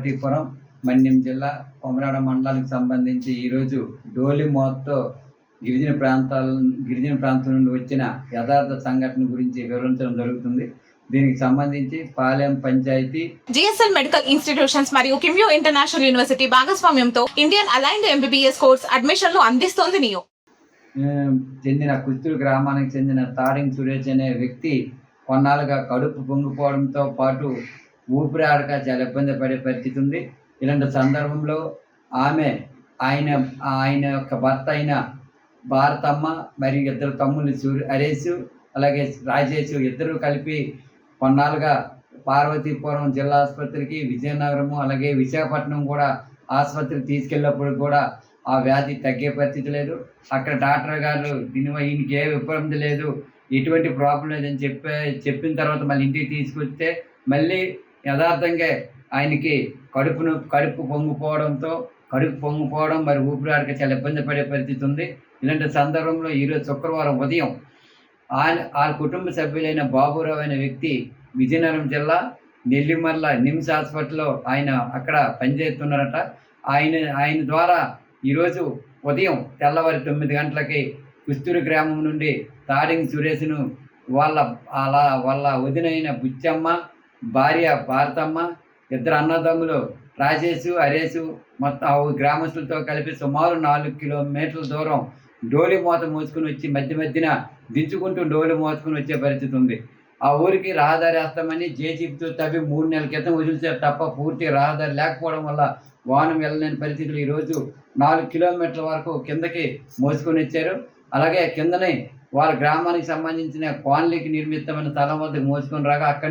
పార్వతీపురం, మన్యం జిల్లా, కొమరాడ మండలానికి సంబంధించి ఈరోజు డోలి మోతతో గిరిజన ప్రాంతం నుండి వచ్చిన యథార్థ సంఘటన గురించి వివరించడం జరుగుతుంది. దీనికి సంబంధించి పాలెం పంచాయతీ, జిఎస్ఎల్ మెడికల్ ఇన్స్టిట్యూషన్స్ మరియు కిమ్యూ ఇంటర్నేషనల్ యూనివర్సిటీ భాగస్వామ్యంతో ఇండియన్ అలైన్డ్ ఎంబీబీఎస్ కోర్స్ అడ్మిషన్లు అందిస్తోంది. నియో చెందిన కుస్తూరు గ్రామానికి చెందిన తాడింగ్ సురేష్ అనే వ్యక్తి కొన్నాళ్ళుగా కడుపు పొంగిపోవడంతో పాటు ఊపిరి ఆడక చాలా ఇబ్బంది పడే పరిస్థితి ఉంది. ఇలాంటి సందర్భంలో ఆయన యొక్క భర్త అయిన భారతమ్మ మరియు ఇద్దరు తమ్ముళ్ళు హరీష్ అలాగే రాజేష్ ఇద్దరు కలిపి కొన్నాళ్ళుగా పార్వతీపురం జిల్లా ఆసుపత్రికి, విజయనగరము అలాగే విశాఖపట్నం కూడా ఆసుపత్రికి తీసుకెళ్ళినప్పుడు కూడా ఆ వ్యాధి తగ్గే పరిస్థితి లేదు. అక్కడ డాక్టర్ గారు ఈయనకి ఏ ఇబ్బంది లేదు, ఎటువంటి ప్రాబ్లం లేదని చెప్పిన తర్వాత మళ్ళీ ఇంటికి తీసుకొస్తే మళ్ళీ యథార్థంగా ఆయనకి కడుపు పొంగిపోవడం మరి ఊపిరాడక చాలా ఇబ్బంది పడే పరిస్థితి ఉంది. ఇలాంటి సందర్భంలో ఈరోజు శుక్రవారం ఉదయం ఆ కుటుంబ సభ్యులైన బాబురావు అనే వ్యక్తి విజయనగరం జిల్లా నెల్లిమర్ల నిమ్స్ హాస్పిటల్లో ఆయన అక్కడ పనిచేస్తున్నారట. ఆయన ద్వారా ఈరోజు ఉదయం తెల్లవారి 9 గంటలకి కుస్తూరు గ్రామం నుండి తాడింగ్ సురేష్ను వాళ్ళ వదినైన బుచ్చమ్మ, భార్య భారతమ్మ, ఇద్దరు అన్నదమ్ములు రాజేష్, హరీష్ మొత్తం గ్రామస్తులతో కలిపి సుమారు 4 కిలోమీటర్ల దూరం డోలి మూత మోసుకుని వచ్చి మధ్యన దించుకుంటూ డోలి మోసుకుని వచ్చే పరిస్థితి ఉంది. ఆ ఊరికి రహదారి వేస్తామని జేసీబీతో తవ్వి 3 నెలల క్రితం వదిలిచారు తప్ప పూర్తి రహదారి లేకపోవడం వల్ల వాహనం వెళ్ళలేని పరిస్థితులు ఈరోజు 4 కిలోమీటర్ల వరకు కిందకి మోసుకొని వచ్చారు. అలాగే కిందనే వాళ్ళ గ్రామానికి సంబంధించిన కాలనీకి నిర్మితమైన స్థలం వద్దకు మోసుకొని రాగా అక్కడ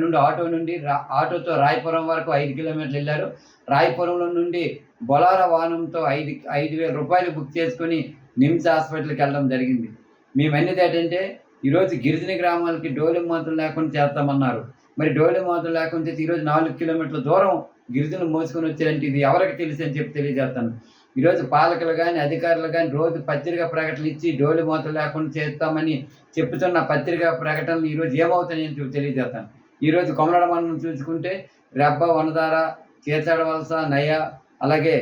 నుండి ఆటోతో రాయపురం వరకు 5 కిలోమీటర్లు వెళ్ళారు. రాయపురంలో నుండి బొలారా వాహనంతో 5,000 రూపాయలు బుక్ చేసుకొని నిమ్స్ హాస్పిటల్కి వెళ్ళడం జరిగింది. మేము అనేది ఏంటంటే ఈరోజు గిరిజన గ్రామాలకి డోలి మూతలు లేకుండా చేస్తామన్నారు. మరి డోలి మూతలు లేకుండా ఈరోజు 4 కిలోమీటర్ల దూరం గిరిజనులు మోసుకొని వచ్చారంటే ఇది ఎవరికి తెలుసు అని చెప్పి తెలియజేస్తాను. ఈరోజు పాలకులు కానీ అధికారులు కానీ రోజు పత్రికా ప్రకటనలు ఇచ్చి డోలి మూతలు లేకుండా చేస్తామని చెప్తున్న పత్రికా ప్రకటనలు ఈరోజు ఏమవుతాయని చెప్పి తెలియజేస్తాను. ఈరోజు కొమరాడ మండలం చూసుకుంటే రెబ్బ, వనదార, చేచాడ వలస, నయ, అలాగే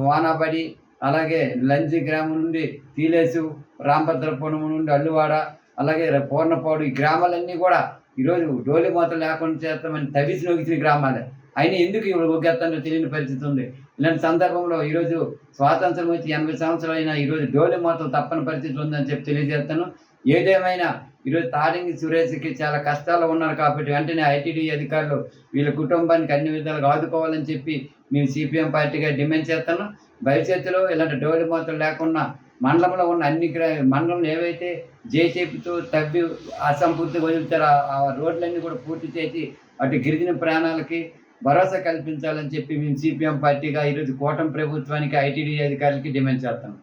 వానాబడి, అలాగే లంజి గ్రామం నుండి తీలేసు, రాంభద్రపురం నుండి అల్లువాడ, అలాగే పూర్ణపాడు, ఈ గ్రామాలన్నీ కూడా ఈరోజు డోలి మూతలు లేకుండా చేస్తామని తవిసి నొగిసిన గ్రామాలే. అయినా ఎందుకు ఇప్పుడు ఒగ్గేస్తానో తెలియని పరిస్థితి ఉంది. ఇలాంటి సందర్భంలో ఈరోజు స్వాతంత్రం వచ్చి 80 సంవత్సరాలు అయినా ఈరోజు డోలి మూతలు తప్పని పరిస్థితి ఉందని చెప్పి తెలియజేస్తాను. ఏదేమైనా ఈరోజు తాడింగ్ సురేష్కి చాలా కష్టాలు ఉన్నారు కాబట్టి వెంటనే ఐటీడీ అధికారులు వీళ్ళ కుటుంబానికి అన్ని విధాలుగా ఆదుకోవాలని చెప్పి మేము సిపిఎం పార్టీగా డిమాండ్ చేస్తాను. భవిష్యత్తులో ఇలాంటి డోలి మూతలు లేకుండా మండలంలో ఉన్న అన్ని మండలంలో ఏవైతే జేసీబీతో తవ్వి అసంపూర్తిగా వదులుతారో ఆ రోడ్లన్నీ కూడా పూర్తి చేసి అటు గిరిజన ప్రాణాలకి భరోసా కల్పించాలని చెప్పి మేము సిపిఎం పార్టీగా ఈరోజు కూటమి ప్రభుత్వానికి, ఐటీడీ అధికారులకి డిమాండ్ చేస్తాం.